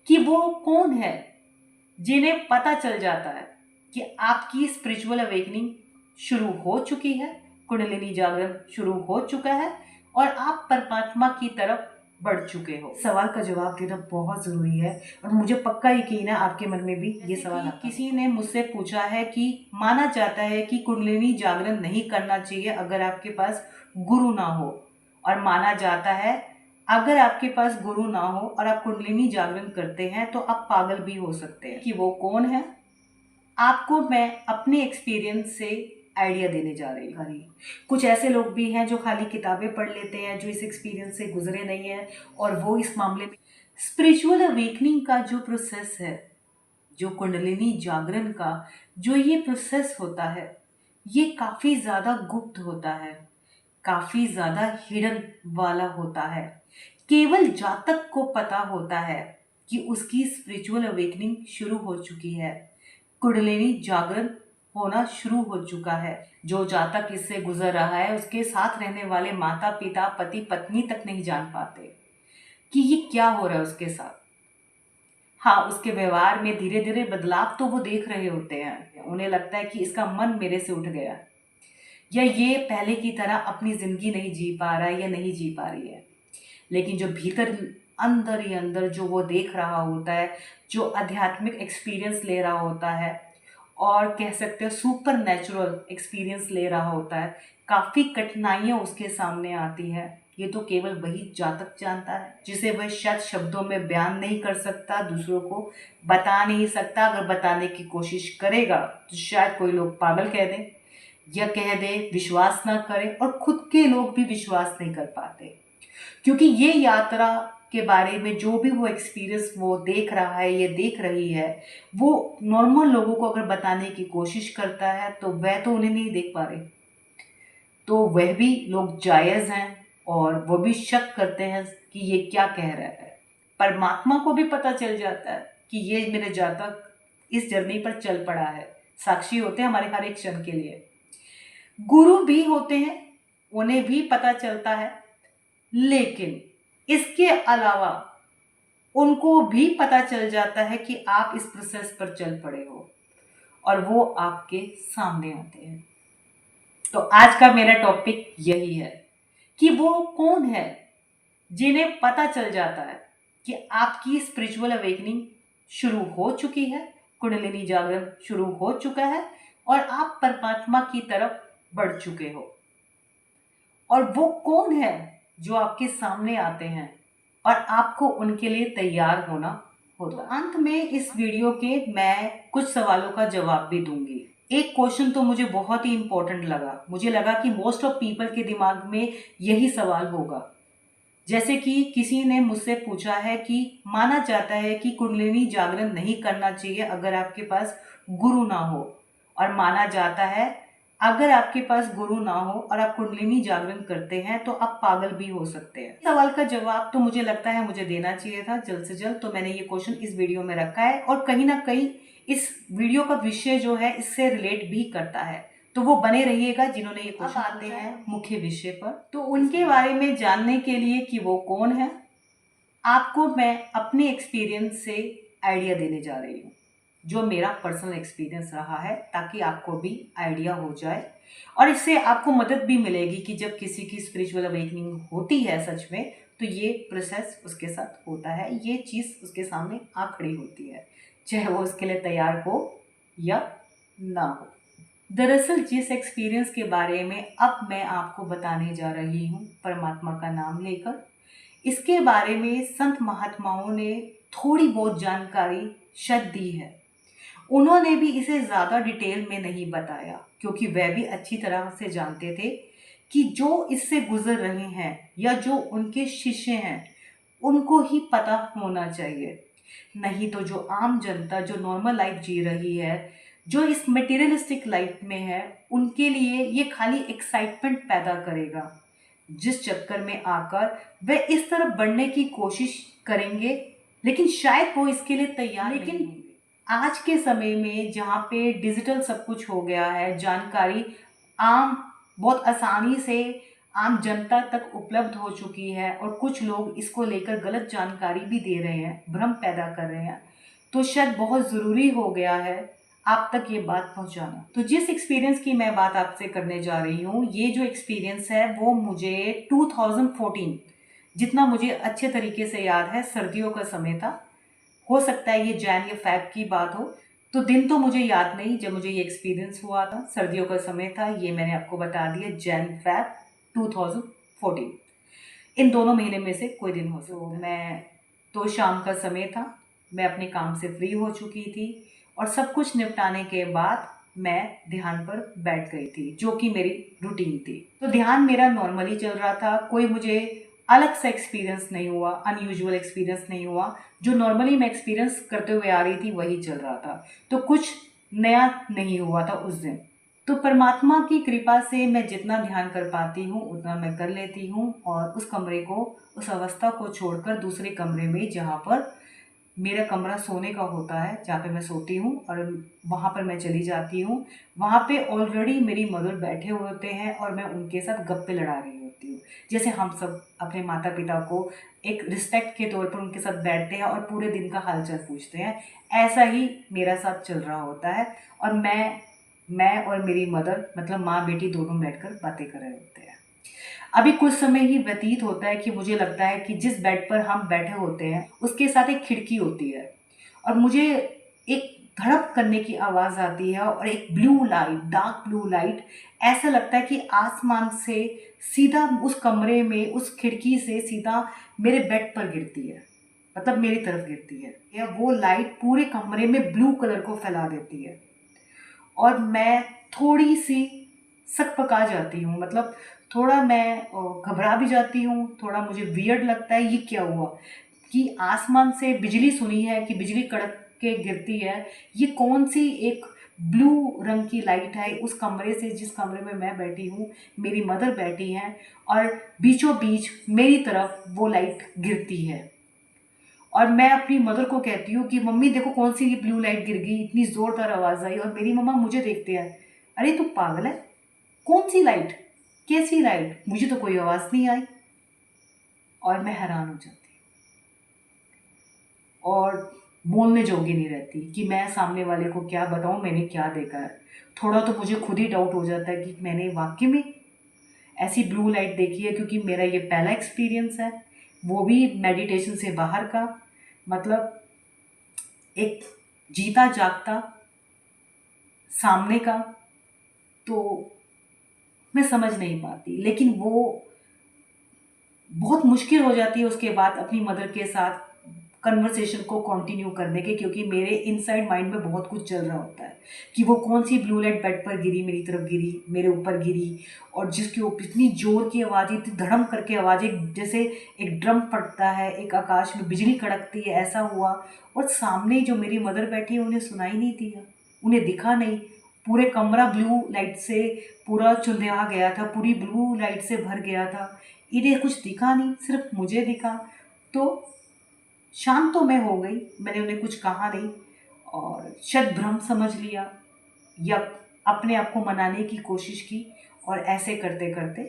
कि वो कौन है जिन्हें पता चल जाता है कि आपकी स्पिरिचुअल अवेकनिंग शुरू हो चुकी है, कुंडलिनी जागरण शुरू हो चुका है और आप परमात्मा की तरफ बढ़ चुके हो। सवाल का जवाब देना बहुत जरूरी है और मुझे पक्का यकीन है आपके मन में भी ये सवाल आता है। किसी ने मुझसे पूछा है कि माना जाता है कि कुंडलिनी जागरण नहीं करना चाहिए अगर आपके पास गुरु ना हो, और माना जाता है अगर आपके पास गुरु ना हो और आप कुंडलिनी जागरण करते हैं तो आप पागल भी हो सकते हैं। कि वो कौन है, आपको मैं अपने एक्सपीरियंस से आइडिया देने जा रही हूँ। कुछ ऐसे लोग भी हैं जो खाली किताबें पढ़ लेते हैं, जो इस एक्सपीरियंस से गुजरे नहीं हैं और वो इस मामले में स्पिरिचुअल अवेकनिंग का जो प्रोसेस है, जो कुंडलिनी जागरण का जो ये प्रोसेस होता है, ये काफ़ी ज़्यादा गुप्त होता है, काफ़ी ज़्यादा हिडन वाला होता है। केवल जातक को पता होता है कि उसकी स्पिरिचुअल अवेकनिंग शुरू हो चुकी है, कुंडलिनी जागरण होना शुरू हो चुका है। जो जातक इससे गुजर रहा है उसके साथ रहने वाले माता पिता पति पत्नी तक नहीं जान पाते कि ये क्या हो रहा है उसके साथ। हाँ, उसके व्यवहार में धीरे धीरे बदलाव तो वो देख रहे होते हैं। उन्हें लगता है कि इसका मन मेरे से उठ गया, या ये पहले की तरह अपनी जिंदगी नहीं जी पा रहा है या नहीं जी पा रही है। लेकिन जो भीतर अंदर ही अंदर जो वो देख रहा होता है, जो आध्यात्मिक एक्सपीरियंस ले रहा होता है और कह सकते हो सुपर नेचुरल एक्सपीरियंस ले रहा होता है, काफ़ी कठिनाइयाँ उसके सामने आती है। ये तो केवल वही जातक जानता है, जिसे वह शब्द शब्दों में बयान नहीं कर सकता, दूसरों को बता नहीं सकता। अगर बताने की कोशिश करेगा तो शायद कोई लोग पागल कह दें या कह दे विश्वास ना करें, और खुद के लोग भी विश्वास नहीं कर पाते, क्योंकि ये यात्रा के बारे में जो भी वो एक्सपीरियंस वो देख रहा है, ये देख रही है, वो नॉर्मल लोगों को अगर बताने की कोशिश करता है तो वह तो उन्हें नहीं देख पा रहे, तो वह भी लोग जायज़ हैं और वो भी शक करते हैं कि ये क्या कह रहा है। परमात्मा को भी पता चल जाता है कि ये मेरे जातक इस जर्नी पर चल पड़ा है। साक्षी होते हैं हमारे हर एक क्षण के लिए। गुरु भी होते हैं, उन्हें भी पता चलता है, लेकिन इसके अलावा उनको भी पता चल जाता है कि आप इस प्रोसेस पर चल पड़े हो और वो आपके सामने आते हैं। तो आज का मेरा टॉपिक यही है कि वो कौन है जिन्हें पता चल जाता है कि आपकी स्पिरिचुअल अवेकनिंग शुरू हो चुकी है, कुंडलिनी जागरण शुरू हो चुका है और आप परमात्मा की तरफ बढ़ चुके हो। और वो कौन है जो आपके सामने आते हैं और आपको उनके लिए तैयार होना होता। तो अंत में इस वीडियो के मैं कुछ सवालों का जवाब भी दूंगी। एक क्वेश्चन तो मुझे बहुत ही इंपॉर्टेंट लगा, मुझे लगा कि मोस्ट ऑफ पीपल के दिमाग में यही सवाल होगा। जैसे कि किसी ने मुझसे पूछा है कि माना जाता है कि कुंडलिनी जागरण नहीं करना चाहिए अगर आपके पास गुरु ना हो, और माना जाता है अगर आपके पास गुरु ना हो और आप कुंडलिनी जागरण करते हैं तो आप पागल भी हो सकते हैं। सवाल का जवाब तो मुझे लगता है मुझे देना चाहिए था जल्द से जल्द, तो मैंने ये क्वेश्चन इस वीडियो में रखा है और कहीं ना कहीं इस वीडियो का विषय जो है इससे रिलेट भी करता है, तो वो बने रहिएगा जिन्होंने ये क्वेश्चन। आते हैं मुख्य विषय पर, तो उनके बारे में जानने के लिए कि वो कौन है, आपको मैं अपने एक्सपीरियंस से आइडिया देने जा रही हूँ, जो मेरा पर्सनल एक्सपीरियंस रहा है, ताकि आपको भी आइडिया हो जाए और इससे आपको मदद भी मिलेगी कि जब किसी की स्पिरिचुअल अवेकनिंग होती है सच में, तो ये प्रोसेस उसके साथ होता है, ये चीज़ उसके सामने आ खड़ी होती है, चाहे वो उसके लिए तैयार हो या ना हो। दरअसल जिस एक्सपीरियंस के बारे में अब मैं आपको बताने जा रही हूँ परमात्मा का नाम लेकर, इसके बारे में संत महात्माओं ने थोड़ी बहुत जानकारी शायद दी है। उन्होंने भी इसे ज़्यादा डिटेल में नहीं बताया, क्योंकि वह भी अच्छी तरह से जानते थे कि जो इससे गुजर रहे हैं या जो उनके शिष्य हैं उनको ही पता होना चाहिए। नहीं तो जो आम जनता जो नॉर्मल लाइफ जी रही है, जो इस मटेरियलिस्टिक लाइफ में है, उनके लिए ये खाली एक्साइटमेंट पैदा करेगा, जिस चक्कर में आकर वे इस तरफ बढ़ने की कोशिश करेंगे, लेकिन शायद वो इसके लिए तैयार नहीं होंगे। आज के समय में जहाँ पे डिजिटल सब कुछ हो गया है, जानकारी आम बहुत आसानी से आम जनता तक उपलब्ध हो चुकी है और कुछ लोग इसको लेकर गलत जानकारी भी दे रहे हैं, भ्रम पैदा कर रहे हैं। तो शायद बहुत ज़रूरी हो गया है आप तक ये बात पहुंचाना। तो जिस एक्सपीरियंस की मैं बात आपसे करने जा रही हूँ, ये जो एक्सपीरियंस है वो मुझे 2014, जितना मुझे अच्छे तरीके से याद है, सर्दियों का समय था। हो सकता है ये जैन या फ़ैब की बात हो, तो दिन तो मुझे याद नहीं जब मुझे ये एक्सपीरियंस हुआ था। सर्दियों का समय था, ये मैंने आपको बता दिया, जैन फ़ैब 2014। इन दोनों महीने में से कोई दिन हो सकता है। मैं तो शाम का समय था, मैं अपने काम से फ्री हो चुकी थी और सब कुछ निपटाने के बाद मैं ध्यान पर बैठ गई थी, जो कि मेरी रूटीन थी। तो ध्यान मेरा नॉर्मली चल रहा था, कोई मुझे अलग सा एक्सपीरियंस नहीं हुआ, अनयूजुअल एक्सपीरियंस नहीं हुआ। जो नॉर्मली मैं एक्सपीरियंस करते हुए आ रही थी वही चल रहा था, तो कुछ नया नहीं हुआ था उस दिन। तो परमात्मा की कृपा से मैं जितना ध्यान कर पाती हूँ उतना मैं कर लेती हूँ, और उस कमरे को, उस अवस्था को छोड़कर दूसरे कमरे में, जहाँ पर मेरा कमरा सोने का होता है, जहाँ पे मैं सोती हूँ, और वहाँ पर मैं चली जाती हूँ। वहाँ पे ऑलरेडी मेरी मदर बैठे हुए होते हैं और मैं उनके साथ गप्पे लड़ा रही होती हूँ। जैसे हम सब अपने माता पिता को एक रिस्पेक्ट के तौर पर उनके साथ बैठते हैं और पूरे दिन का हालचाल पूछते हैं, ऐसा ही मेरा साथ चल रहा होता है। और मैं और मेरी मदर, मतलब माँ बेटी दोनों बैठकर बातें कर रहे होते हैं। अभी कुछ समय ही व्यतीत होता है कि मुझे लगता है कि जिस बेड पर हम बैठे होते हैं उसके साथ एक खिड़की होती है, और मुझे एक धड़प करने की आवाज़ आती है और एक blue light, dark blue light, ऐसा लगता है कि आसमान से सीधा उस कमरे में, उस खिड़की से सीधा मेरे बेड पर गिरती है, मतलब मेरी तरफ गिरती है। या वो लाइट पूरे कमरे में ब्लू कलर को फैला देती है और मैं थोड़ी सी सकपका जाती हूँ, मतलब थोड़ा मैं घबरा भी जाती हूँ, थोड़ा मुझे वियर्ड लगता है, ये क्या हुआ कि आसमान से बिजली सुनी है कि बिजली कड़क के गिरती है, ये कौन सी एक ब्लू रंग की लाइट है उस कमरे से, जिस कमरे में मैं बैठी हूँ, मेरी मदर बैठी हैं, और बीचों बीच मेरी तरफ वो लाइट गिरती है। और मैं अपनी मदर को कहती हूँ कि मम्मी देखो कौन सी ये ब्लू लाइट गिर गई, इतनी ज़ोरदार आवाज़ आई, और मेरी मम्मा मुझे देखते हैं, अरे तू पागल है, कौन सी लाइट, कैसी लाइट, मुझे तो कोई आवाज़ नहीं आई। और मैं हैरान हो जाती हूँ और बोलने जोगी नहीं रहती कि मैं सामने वाले को क्या बताऊँ मैंने क्या देखा है। थोड़ा तो मुझे खुद ही डाउट हो जाता है कि मैंने वाकई में ऐसी ब्लू लाइट देखी है, क्योंकि मेरा ये पहला एक्सपीरियंस है, वो भी मेडिटेशन से बाहर का, मतलब एक जीता जागता सामने का। तो मैं समझ नहीं पाती, लेकिन वो बहुत मुश्किल हो जाती है उसके बाद अपनी मदर के साथ कन्वर्सेशन को कंटिन्यू करने के, क्योंकि मेरे इनसाइड माइंड में बहुत कुछ चल रहा होता है कि वो कौन सी ब्लू लाइट बेड पर गिरी, मेरी तरफ गिरी, मेरे ऊपर गिरी, और जिसके ऊपर इतनी जोर की आवाज़, इतनी धड़म करके आवाज़, एक जैसे एक ड्रम फटता है, एक आकाश में बिजली कड़कती है, ऐसा हुआ। और सामने जो मेरी मदर बैठी है उन्हें सुनाई नहीं दिया, उन्हें दिखा नहीं, पूरे कमरा ब्लू लाइट से पूरा चुंधिया गया था, पूरी ब्लू लाइट से भर गया था, इन्हें कुछ दिखा नहीं, सिर्फ मुझे दिखा। तो शांत तो मैं हो गई, मैंने उन्हें कुछ कहा नहीं, और शायद भ्रम समझ लिया या अपने आप को मनाने की कोशिश की, और ऐसे करते करते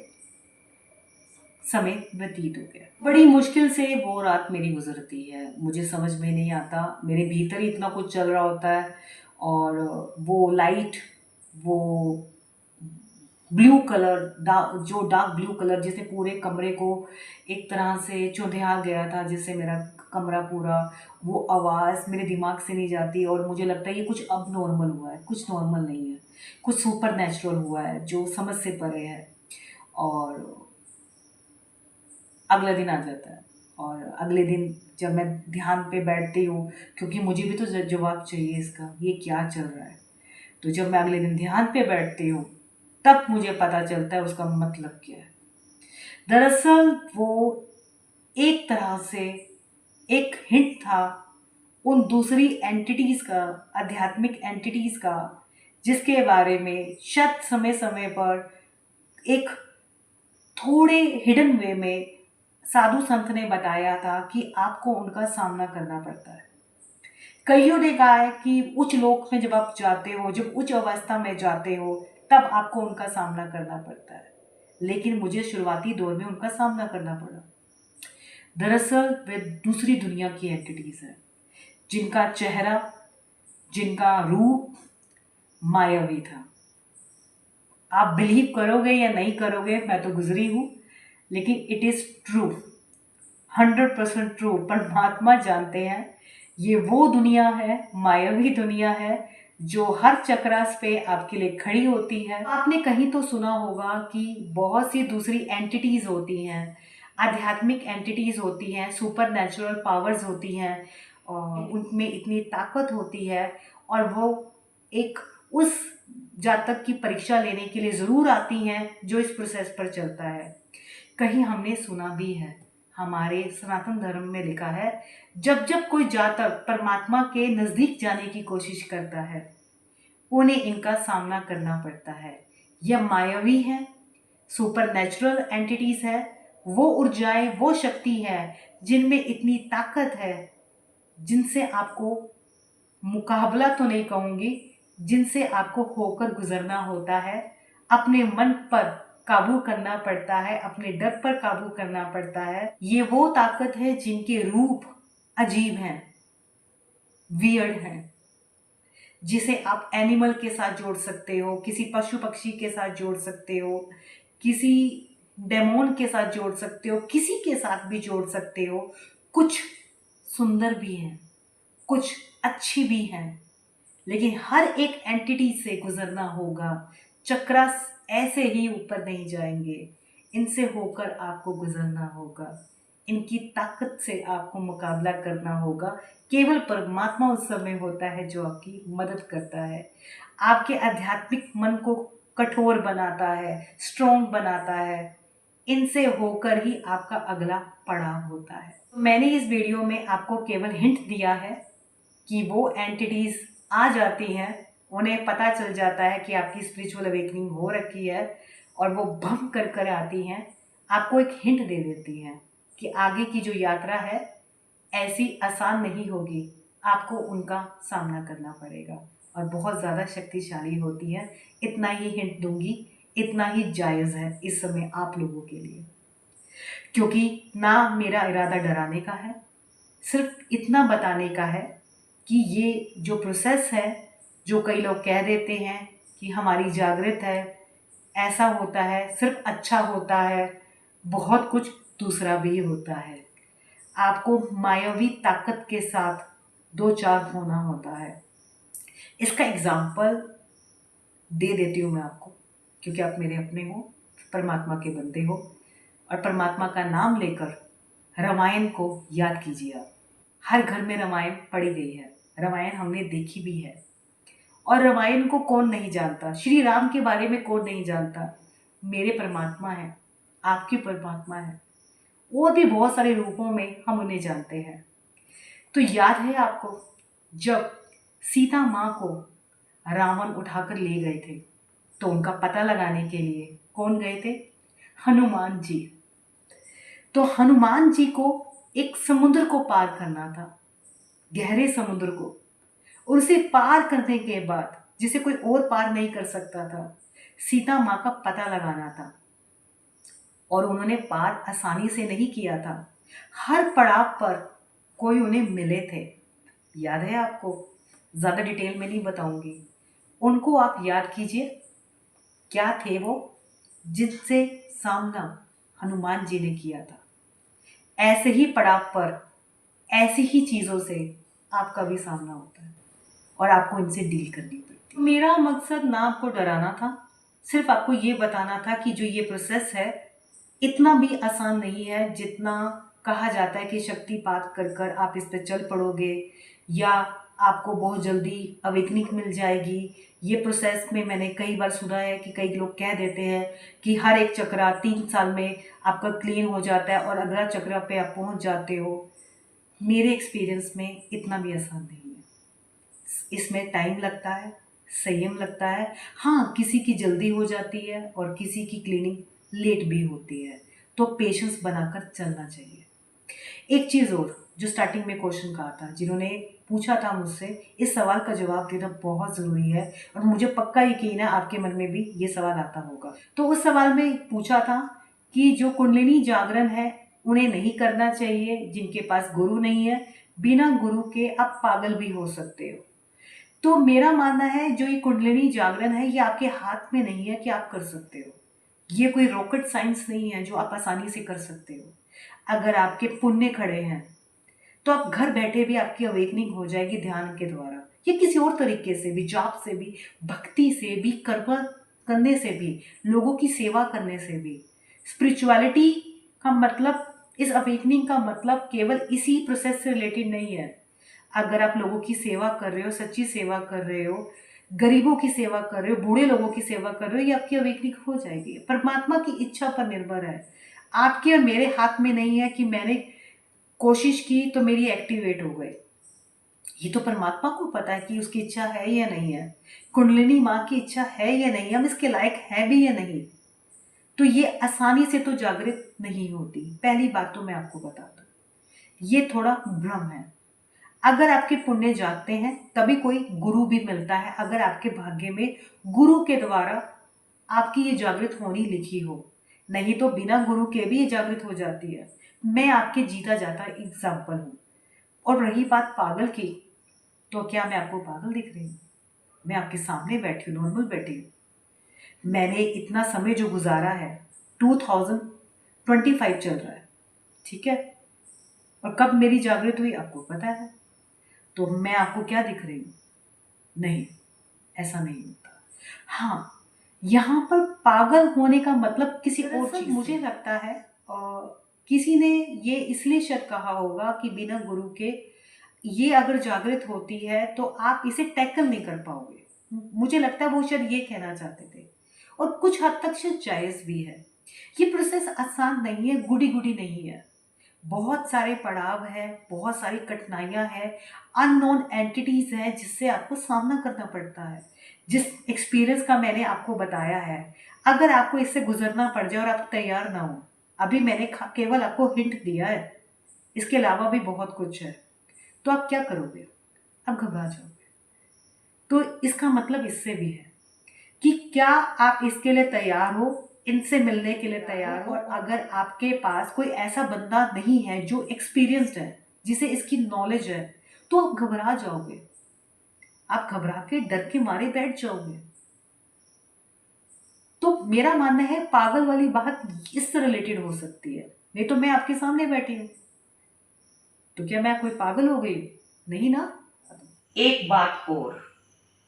समय व्यतीत हो गया। बड़ी मुश्किल से वो रात मेरी गुजरती है, मुझे समझ में नहीं आता, मेरे भीतर ही इतना कुछ चल रहा होता है, और वो लाइट, वो ब्लू कलर, जो डार्क ब्लू कलर जिसने पूरे कमरे को एक तरह से चौंधिया गया था, जिससे मेरा कमरा पूरा, वो आवाज़ मेरे दिमाग से नहीं जाती, और मुझे लगता है ये कुछ अब नॉर्मल हुआ है, कुछ नॉर्मल नहीं है, कुछ सुपर नेचुरल हुआ है जो समझ से परे है। और अगला दिन आ जाता है, और अगले दिन जब मैं ध्यान पे बैठती हूँ, क्योंकि मुझे भी तो जवाब चाहिए इसका, ये क्या चल रहा है। तो जब मैं अगले दिन ध्यान पे बैठती हूँ तब मुझे पता चलता है उसका मतलब क्या है। दरअसल वो एक तरह से एक हिंट था उन दूसरी एंटिटीज़ का, आध्यात्मिक एंटिटीज़ का, जिसके बारे में शायद समय समय पर एक थोड़े हिडन वे में साधु संत ने बताया था कि आपको उनका सामना करना पड़ता है। कईयों ने कहा है कि उच्च लोक में जब आप जाते हो, जब उच्च अवस्था में जाते हो, तब आपको उनका सामना करना पड़ता है। लेकिन मुझे शुरुआती दौर में उनका सामना करना पड़ा। दरअसल वे दूसरी दुनिया की एंटिटीज हैं, जिनका चेहरा, जिनका रूप मायावी था। आप बिलीव करोगे या नहीं करोगे, मैं तो गुजरी हूँ, लेकिन इट इज़ ट्रू, 100% ट्रू। परमात्मा जानते हैं ये वो दुनिया है, मायावी दुनिया है, जो हर चक्रास पे आपके लिए खड़ी होती है। आपने कहीं तो सुना होगा कि बहुत सी दूसरी एंटिटीज होती हैं, आध्यात्मिक एंटिटीज होती हैं, सुपर नेचुरल पावर्स होती हैं, और उनमें इतनी ताकत होती है, और वो एक उस जातक की परीक्षा लेने के लिए ज़रूर आती हैं जो इस प्रोसेस पर चलता है। कहीं हमने सुना भी है, हमारे सनातन धर्म में लिखा है, जब जब कोई जातक परमात्मा के नज़दीक जाने की कोशिश करता है, उन्हें इनका सामना करना पड़ता है। यह मायावी है, सुपर नेचुरल एंटिटीज़ है, वो ऊर्जाएं, वो शक्ति है जिनमें इतनी ताकत है, जिनसे आपको मुकाबला तो नहीं कहूँगी, जिनसे आपको होकर गुजरना होता है। अपने मन पर काबू करना पड़ता है, अपने डर पर काबू करना पड़ता है। ये वो ताकत है जिनके रूप अजीब हैं, वियर्ड हैं, जिसे आप एनिमल के साथ जोड़ सकते हो, किसी पशु पक्षी के साथ जोड़ सकते हो, किसी डेमोन के साथ जोड़ सकते हो, किसी के साथ भी जोड़ सकते हो। कुछ सुंदर भी हैं, कुछ अच्छी भी हैं, लेकिन हर एक एंटिटी से गुजरना होगा। चक्रास ऐसे ही ऊपर नहीं जाएंगे, इनसे होकर आपको गुजरना होगा, इनकी ताकत से आपको मुकाबला करना होगा। केवल परमात्मा उस समय होता है जो आपकी मदद करता है, आपके आध्यात्मिक मन को कठोर बनाता है, स्ट्रॉन्ग बनाता है। इनसे होकर ही आपका अगला पड़ाव होता है। मैंने इस वीडियो में आपको केवल हिंट दिया है कि वो एंटिटीज़ आ जाती हैं, उन्हें पता चल जाता है कि आपकी स्पिरिचुअल अवेकनिंग हो रखी है, और वो भम कर कर आती हैं, आपको एक हिंट दे देती हैं कि आगे की जो यात्रा है ऐसी आसान नहीं होगी, आपको उनका सामना करना पड़ेगा, और बहुत ज़्यादा शक्तिशाली होती है। इतना ही हिंट दूंगी, इतना ही जायज़ है इस समय आप लोगों के लिए, क्योंकि ना मेरा इरादा डराने का है, सिर्फ इतना बताने का है कि ये जो प्रोसेस है, जो कई लोग कह देते हैं कि हमारी जागृत है, ऐसा होता है, सिर्फ अच्छा होता है, बहुत कुछ दूसरा भी होता है। आपको मायावी ताकत के साथ दो चार होना होता है। इसका एग्जाम्पल दे देती हूँ मैं आपको, क्योंकि आप मेरे अपने हो, परमात्मा के बंदे हो, और परमात्मा का नाम लेकर रामायण को याद कीजिए। आप हर घर में रामायण पढ़ी गई है, रामायण हमने देखी भी है, और रामायण को कौन नहीं जानता, श्री राम के बारे में कौन नहीं जानता। मेरे परमात्मा है, आपके परमात्मा है, और भी बहुत सारे रूपों में हम उन्हें जानते हैं। तो याद है आपको, जब सीता माँ को रावण उठाकर ले गए थे, तो उनका पता लगाने के लिए कौन गए थे? हनुमान जी। तो हनुमान जी को एक समुद्र को पार करना था, गहरे समुद्र को, और उसे पार करने के बाद, जिसे कोई और पार नहीं कर सकता था, सीता माँ का पता लगाना था। और उन्होंने पार आसानी से नहीं किया था, हर पड़ाव पर कोई उन्हें मिले थे। याद है आपको? ज़्यादा डिटेल में नहीं बताऊंगी, उनको आप याद कीजिए, क्या थे वो जिनसे सामना हनुमान जी ने किया था। ऐसे ही पड़ाव पर, ऐसी ही चीज़ों से आपका भी सामना होता है, और आपको इनसे डील करनी पड़ती है। मेरा मकसद ना आपको डराना था, सिर्फ आपको ये बताना था कि जो ये प्रोसेस है इतना भी आसान नहीं है जितना कहा जाता है कि शक्तिपात कर कर आप इस पर चल पड़ोगे, या आपको बहुत जल्दी अवेकनिंग मिल जाएगी। ये प्रोसेस में मैंने कई बार सुना है कि कई लोग कह देते हैं कि हर एक चक्रा 3 साल में आपका क्लीन हो जाता है और अगला चक्रा पे आप पहुंच जाते हो। मेरे एक्सपीरियंस में इतना भी आसान नहीं है, इसमें टाइम लगता है, संयम लगता है। हाँ, किसी की जल्दी हो जाती है और किसी की क्लीनिंग लेट भी होती है, तो पेशेंस बनाकर चलना चाहिए। एक चीज़ और जो स्टार्टिंग में क्वेश्चन कहा था, जिन्होंने पूछा था मुझसे, इस सवाल का जवाब देना बहुत ज़रूरी है और मुझे पक्का यकीन है आपके मन में भी ये सवाल आता होगा। तो उस सवाल में पूछा था कि जो कुंडलिनी जागरण है उन्हें नहीं करना चाहिए जिनके पास गुरु नहीं है, बिना गुरु के आप पागल भी हो सकते हो। तो मेरा मानना है जो ये कुंडलिनी जागरण है ये आपके हाथ में नहीं है कि आप कर सकते हो। ये कोई रॉकेट साइंस नहीं है जो आप आसानी से कर सकते हो। अगर आपके पुण्य खड़े हैं तो आप घर बैठे भी आपकी अवेकनिंग हो जाएगी ध्यान के द्वारा या किसी और तरीके से भी, जाप से भी, भक्ति से भी, कर्म करने से भी, लोगों की सेवा करने से भी। स्पिरिचुअलिटी का मतलब, इस अवेकनिंग का मतलब केवल इसी प्रोसेस से रिलेटेड नहीं है। अगर आप लोगों की सेवा कर रहे हो, सच्ची सेवा कर रहे हो, गरीबों की सेवा कर रहे हो, बूढ़े लोगों की सेवा कर रहे हो, ये आपकी अवेकनिंग हो जाएगी। परमात्मा की इच्छा पर निर्भर है, आपके और मेरे हाथ में नहीं है कि मैंने कोशिश की तो मेरी एक्टिवेट हो गई। ये तो परमात्मा को पता है कि उसकी इच्छा है या नहीं है, कुंडलिनी माँ की इच्छा है या नहीं, हम इसके लायक है भी या नहीं। तो ये आसानी से तो जागृत नहीं होती, पहली बात तो मैं आपको बता दूं, ये थोड़ा भ्रम है। अगर आपके पुण्य जागते हैं तभी कोई गुरु भी मिलता है, अगर आपके भाग्य में गुरु के द्वारा आपकी ये जागृत होनी लिखी हो, नहीं तो बिना गुरु के भी ये जागृत हो जाती है। मैं आपके जीता जाता एग्जाम्पल हूँ। और रही बात पागल की, तो क्या मैं आपको पागल दिख रही हूँ? मैं आपके सामने बैठी हूँ, नॉर्मल बैठी हूँ। मैंने इतना समय जो गुजारा है, 2025 चल रहा है, ठीक है, और कब मेरी जागृत हुई आपको पता है। तो मैं आपको क्या दिख रही हूँ? नहीं, ऐसा नहीं होता। हाँ, यहाँ पर पागल होने का मतलब किसी और चीज, मुझे लगता है किसी ने ये इसलिए शायद कहा होगा कि बिना गुरु के ये अगर जागृत होती है तो आप इसे टैकल नहीं कर पाओगे। मुझे लगता है वो शायद ये कहना चाहते थे, और कुछ हद तक शायद जायज भी है। ये प्रोसेस आसान नहीं है, गुडी गुडी नहीं है, बहुत सारे पड़ाव है, बहुत सारी कठिनाइयां हैं, अननोन एंटिटीज हैं जिससे आपको सामना करना पड़ता है। जिस एक्सपीरियंस का मैंने आपको बताया है, अगर आपको इससे गुजरना पड़ जाए और आप तैयार ना हो, अभी मैंने केवल आपको हिंट दिया है, इसके अलावा भी बहुत कुछ है, तो आप क्या करोगे? आप घबरा जाओगे। तो इसका मतलब इससे भी है कि क्या आप इसके लिए तैयार हो, इनसे मिलने के लिए तैयार हो। और अगर आपके पास कोई ऐसा बंदा नहीं है जो एक्सपीरियंस्ड है, जिसे इसकी नॉलेज है, तो आप घबरा जाओगे, आप घबरा के डर के मारे बैठ जाओगे। तो मेरा मानना है पागल वाली बात इससे रिलेटेड हो सकती है, नहीं तो मैं आपके सामने बैठी हूं, तो क्या मैं कोई पागल हो गई? नहीं ना। एक बात और,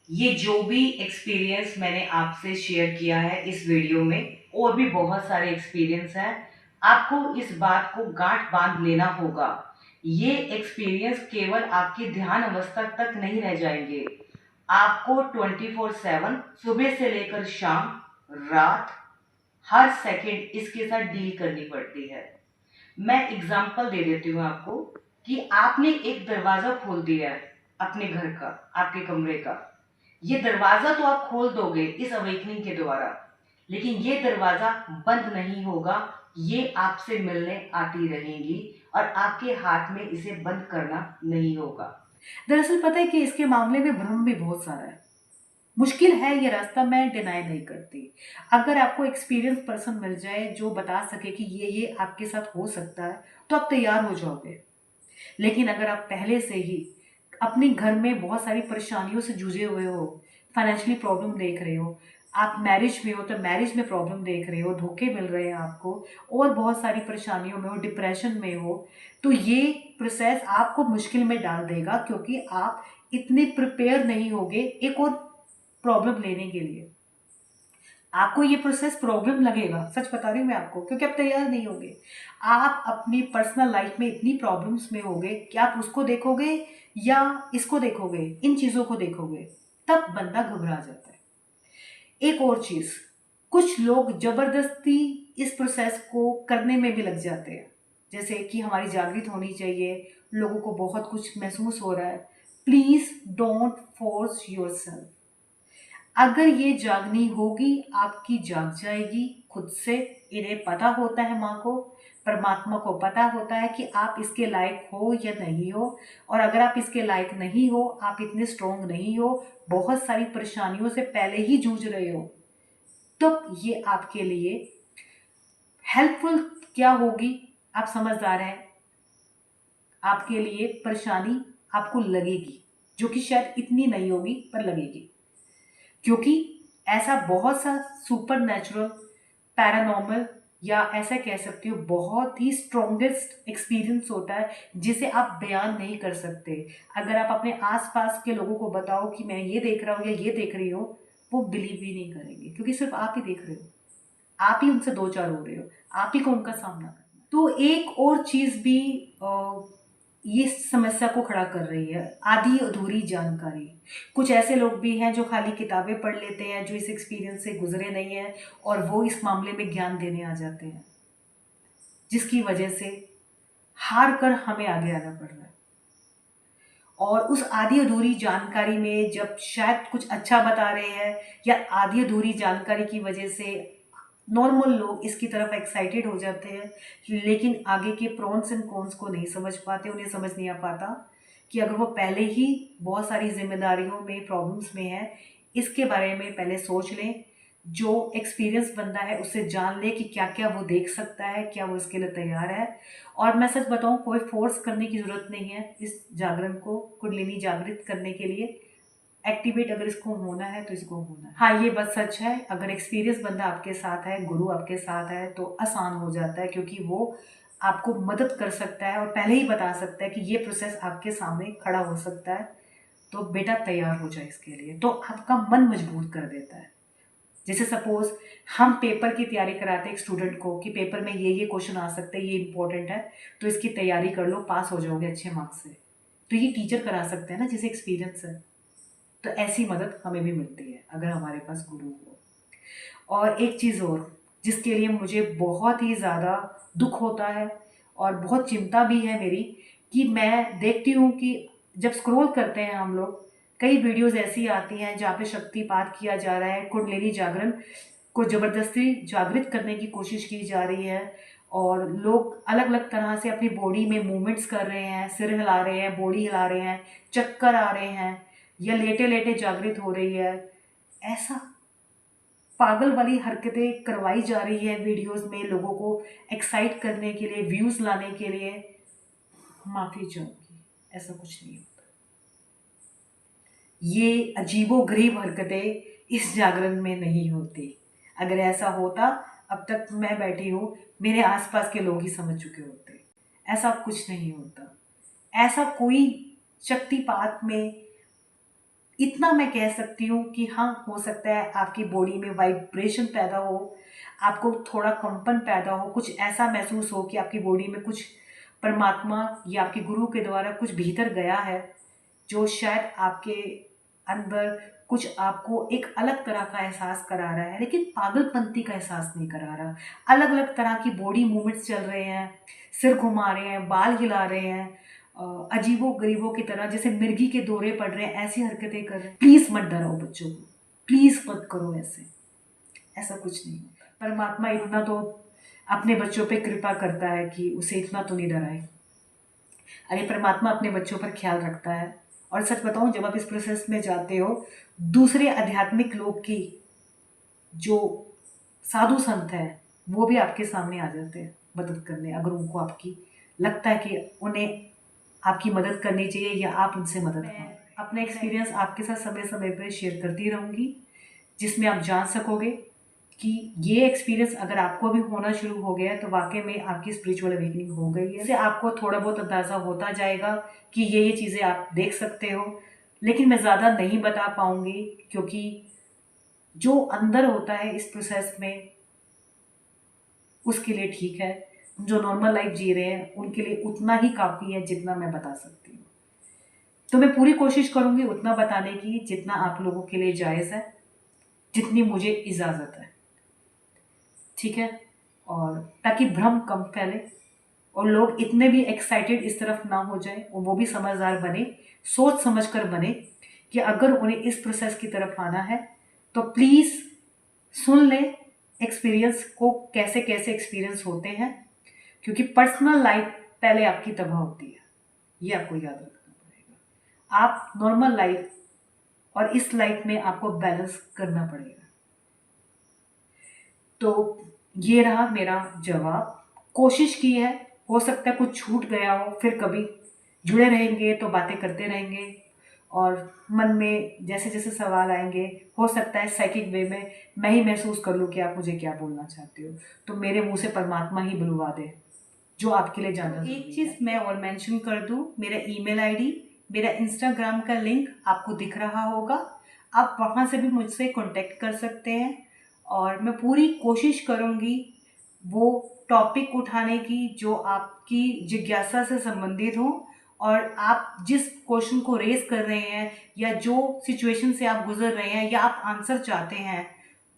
ये जो भी एक्सपीरियंस मैंने आपसे शेयर किया है इस वीडियो में, और भी बहुत सारे एक्सपीरियंस हैं, आपको इस बात को गांठ बांध लेना होगा। ये एक्सपीरियंस केवल आपकी ध्यान अवस्था तक नहीं रह जाएंगे, आपको 24/7, सुबह से लेकर शाम, रात, हर सेकंड इसके साथ डील करनी पड़ती है। मैं एग्जांपल दे देती हूँ आपको कि आपने एक दरवाजा खोल दिया है अपने घर का, आपके कमरे का। ये दरवाजा तो आप खोल दोगे इस अवेकनिंग के द्वारा, लेकिन ये दरवाजा बंद नहीं होगा, ये आपसे मिलने आती रहेंगी और आपके हाथ में इसे बंद करना नहीं होगा। दरअसल पता है कि इसके मामले में भ्रम भी बहुत सारा है, मुश्किल है ये रास्ता, मैं डिनाई नहीं करती। अगर आपको एक्सपीरियंस पर्सन मिल जाए जो बता सके कि ये आपके साथ हो सकता है, तो आप तैयार हो जाओगे। लेकिन अगर आप पहले से ही अपने घर में बहुत सारी परेशानियों से जूझे हुए हो, फाइनेंशियली प्रॉब्लम देख रहे हो, आप मैरिज में हो तो मैरिज में प्रॉब्लम देख रहे हो, धोखे मिल रहे हैं आपको, और बहुत सारी परेशानियों में हो, डिप्रेशन में हो, तो ये प्रोसेस आपको मुश्किल में डाल देगा, क्योंकि आप इतने प्रिपेयर नहीं होगे एक और प्रॉब्लम लेने के लिए। आपको ये प्रोसेस प्रॉब्लम लगेगा, सच बता रही हूँ मैं आपको, क्योंकि आप तैयार नहीं होगे। आप अपनी पर्सनल लाइफ में इतनी प्रॉब्लम्स में होगे कि आप उसको देखोगे या इसको देखोगे, इन चीज़ों को देखोगे, तब बंदा घबरा जाता है। एक और चीज़, कुछ लोग जबरदस्ती इस प्रोसेस को करने में भी लग जाते हैं, जैसे कि हमारी जागृत होनी चाहिए, लोगों को बहुत कुछ महसूस हो रहा है। Please don't force yourself. अगर ये जागनी होगी, आपकी जाग जाएगी खुद से, इन्हें पता होता है माँ को। परमात्मा को पता होता है कि आप इसके लायक हो या नहीं हो, और अगर आप इसके लायक नहीं हो, आप इतने स्ट्रोंग नहीं हो, बहुत सारी परेशानियों से पहले ही जूझ रहे हो, तो ये आपके लिए हेल्पफुल क्या होगी, आप समझदार हैं, आपके लिए परेशानी आपको लगेगी, जो कि शायद इतनी नहीं होगी पर लगेगी, क्योंकि ऐसा बहुत सा सुपर नेचुरल, पैरानॉर्मल, या ऐसा कह सकती हो बहुत ही स्ट्रॉन्गेस्ट एक्सपीरियंस होता है जिसे आप बयान नहीं कर सकते। अगर आप अपने आसपास के लोगों को बताओ कि मैं ये देख रहा हूँ या ये देख रही हूँ, वो बिलीव भी नहीं करेंगे, क्योंकि सिर्फ आप ही देख रहे हो, आप ही उनसे दो चार हो रहे हो, आप ही को उनका सामना करना है। तो एक और चीज भी ये समस्या को खड़ा कर रही है, आधी अधूरी जानकारी। कुछ ऐसे लोग भी हैं जो खाली किताबें पढ़ लेते हैं, जो इस एक्सपीरियंस से गुजरे नहीं हैं, और वो इस मामले में ज्ञान देने आ जाते हैं, जिसकी वजह से हार कर हमें आगे आना पड़ रहा है। और उस आधी अधूरी जानकारी में जब शायद कुछ अच्छा बता रहे हैं, या आधी अधूरी जानकारी की वजह से नॉर्मल लोग इसकी तरफ एक्साइटेड हो जाते हैं, लेकिन आगे के प्रॉन्स एंड कॉन्स को नहीं समझ पाते, उन्हें समझ नहीं आ पाता कि अगर वो पहले ही बहुत सारी जिम्मेदारियों में, प्रॉब्लम्स में है, इसके बारे में पहले सोच लें, जो एक्सपीरियंस बंदा है उससे जान ले कि क्या क्या वो देख सकता है, क्या वो इसके लिए तैयार है। और मैं सच बताऊं, कोई फोर्स करने की ज़रूरत नहीं है इस जागरण को, कुंडलिनी जागृत करने के लिए। एक्टिवेट अगर इसको होना है तो इसको होना है। हाँ, ये बात सच है, अगर एक्सपीरियंस बंदा आपके साथ है, गुरु आपके साथ है, तो आसान हो जाता है, क्योंकि वो आपको मदद कर सकता है और पहले ही बता सकता है कि ये प्रोसेस आपके सामने खड़ा हो सकता है, तो बेटा तैयार हो जाए इसके लिए। तो आपका मन मजबूत कर देता है। जैसे सपोज हम पेपर की तैयारी कराते हैं एक स्टूडेंट को कि पेपर में ये क्वेश्चन आ सकते हैं, ये इंपॉर्टेंट है, तो इसकी तैयारी कर लो, पास हो जाओगे अच्छे मार्क्स से। तो ये टीचर करा सकते हैं ना, जिसे एक्सपीरियंस है। तो ऐसी मदद हमें भी मिलती है अगर हमारे पास गुरु हो। और एक चीज़ और, जिसके लिए मुझे बहुत ही ज़्यादा दुख होता है और बहुत चिंता भी है मेरी, कि मैं देखती हूँ कि जब स्क्रॉल करते हैं हम लोग, कई वीडियोस ऐसी आती हैं जहाँ पे शक्तिपात किया जा रहा है, कुंडलिनी जागरण को ज़बरदस्ती जागृत करने की कोशिश की जा रही है, और लोग अलग अलग तरह से अपनी बॉडी में मूवमेंट्स कर रहे हैं, सिर हिला रहे हैं, बॉडी हिला रहे हैं, चक्कर आ रहे हैं, या लेटे लेटे जागृत हो रही है। ऐसा पागल वाली हरकतें करवाई जा रही है वीडियोस में, लोगों को एक्साइट करने के लिए, व्यूज लाने के लिए। माफी चाहूंगी, ऐसा कुछ नहीं होता। ये अजीबोगरीब हरकतें इस जागरण में नहीं होती। अगर ऐसा होता, अब तक मैं बैठी हूँ, मेरे आसपास के लोग ही समझ चुके होते। ऐसा कुछ नहीं होता। ऐसा कोई शक्तिपात में, इतना मैं कह सकती हूँ कि हाँ, हो सकता है आपकी बॉडी में वाइब्रेशन पैदा हो, आपको थोड़ा कंपन पैदा हो, कुछ ऐसा महसूस हो कि आपकी बॉडी में कुछ परमात्मा या आपके गुरु के द्वारा कुछ भीतर गया है, जो शायद आपके अंदर कुछ आपको एक अलग तरह का एहसास करा रहा है, लेकिन पागलपंती का एहसास नहीं करा रहा। अलग अलग तरह की बॉडी मूवमेंट्स चल रहे हैं, सिर घुमा रहे हैं, बाल हिला रहे हैं, अजीबो गरीबों की तरह जैसे मिर्गी के दौरे पड़ रहे हैं, ऐसी हरकतें कर रहे हैं। प्लीज मत डराओ बच्चों को, प्लीज मत करो ऐसे, ऐसा कुछ नहीं होता। परमात्मा इतना तो अपने बच्चों पे कृपा करता है कि उसे इतना तो नहीं डराए। अरे, परमात्मा अपने बच्चों पर ख्याल रखता है। और सच बताऊं, जब आप इस प्रोसेस में जाते हो, दूसरे आध्यात्मिक लोग की जो साधु संत हैं, वो भी आपके सामने आ जाते हैं मदद करने, अगर उनको आपकी लगता है कि उन्हें आपकी मदद करनी चाहिए या आप उनसे मदद मांग। अपना एक्सपीरियंस आपके साथ समय समय पर शेयर करती रहूँगी, जिसमें आप जान सकोगे कि ये एक्सपीरियंस अगर आपको भी होना शुरू हो गया है, तो वाकई में आपकी स्पिरिचुअल अवेकनिंग हो गई है। इससे आपको थोड़ा बहुत अंदाज़ा होता जाएगा कि ये चीज़ें आप देख सकते हो, लेकिन मैं ज़्यादा नहीं बता पाऊँगी, क्योंकि जो अंदर होता है इस प्रोसेस में, उसके लिए ठीक है। जो नॉर्मल लाइफ जी रहे हैं उनके लिए उतना ही काफ़ी है जितना मैं बता सकती हूँ। तो मैं पूरी कोशिश करूँगी उतना बताने की जितना आप लोगों के लिए जायज़ है, जितनी मुझे इजाज़त है, ठीक है। और ताकि भ्रम कम फैले और लोग इतने भी एक्साइटेड इस तरफ ना हो जाए, और वो भी समझदार बने, सोच समझ कर बने कि अगर उन्हें इस प्रोसेस की तरफ आना है तो प्लीज़ सुन ले एक्सपीरियंस को, कैसे कैसे एक्सपीरियंस होते हैं, क्योंकि पर्सनल लाइफ पहले आपकी तबाह होती है, ये आपको याद रखना पड़ेगा। आप नॉर्मल लाइफ और इस लाइफ में आपको बैलेंस करना पड़ेगा। तो ये रहा मेरा जवाब। कोशिश की है, हो सकता है कुछ छूट गया हो, फिर कभी जुड़े रहेंगे तो बातें करते रहेंगे और मन में जैसे जैसे सवाल आएंगे हो सकता है साइकिक वे में मैं ही महसूस कर लूँ कि आप मुझे क्या बोलना चाहते हो, तो मेरे मुंह से परमात्मा ही बुलवा दे जो आपके लिए जानना जरूरी है। एक चीज़ मैं और मेंशन कर दूं, मेरा ईमेल आईडी, मेरा इंस्टाग्राम का लिंक आपको दिख रहा होगा, आप वहाँ से भी मुझसे कांटेक्ट कर सकते हैं और मैं पूरी कोशिश करूँगी वो टॉपिक उठाने की जो आपकी जिज्ञासा से संबंधित हो और आप जिस क्वेश्चन को रेज कर रहे हैं या जो सिचुएशन से आप गुजर रहे हैं या आप आंसर चाहते हैं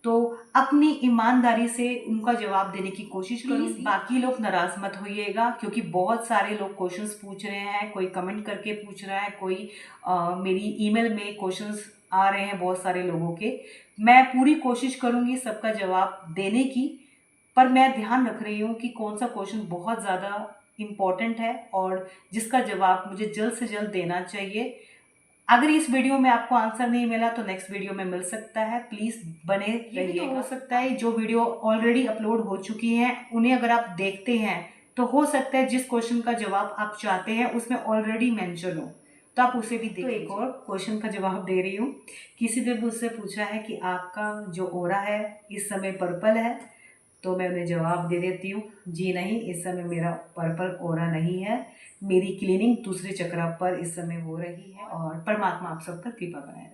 तो अपनी ईमानदारी से उनका जवाब देने की कोशिश करूँगी। बाकी लोग नाराज मत होइएगा क्योंकि बहुत सारे लोग क्वेश्चंस पूछ रहे हैं, कोई कमेंट करके पूछ रहा है, कोई मेरी ईमेल में क्वेश्चंस आ रहे हैं बहुत सारे लोगों के। मैं पूरी कोशिश करूँगी सबका जवाब देने की, पर मैं ध्यान रख रही हूँ कि कौन सा क्वेश्चन बहुत ज़्यादा इम्पॉर्टेंट है और जिसका जवाब मुझे जल्द से जल्द देना चाहिए। अगर इस वीडियो में आपको आंसर नहीं मिला तो नेक्स्ट वीडियो में मिल सकता है, प्लीज़ बने रहिएगा। तो हो सकता है जो वीडियो ऑलरेडी अपलोड हो चुकी हैं उन्हें अगर आप देखते हैं तो हो सकता है जिस क्वेश्चन का जवाब आप चाहते हैं उसमें ऑलरेडी मेंशन हो, तो आप उसे भी देखिए। तो एक और क्वेश्चन का जवाब दे रही हूँ। किसी ने मुझसे पूछा है कि आपका जो ऑरा है इस समय पर्पल है, तो मैं उन्हें जवाब दे देती हूँ, जी नहीं, इस समय मेरा पर्पल ऑरा नहीं है। मेरी क्लीनिंग दूसरे चक्र पर इस समय हो रही है और परमात्मा आप सब पर कृपा बनाए।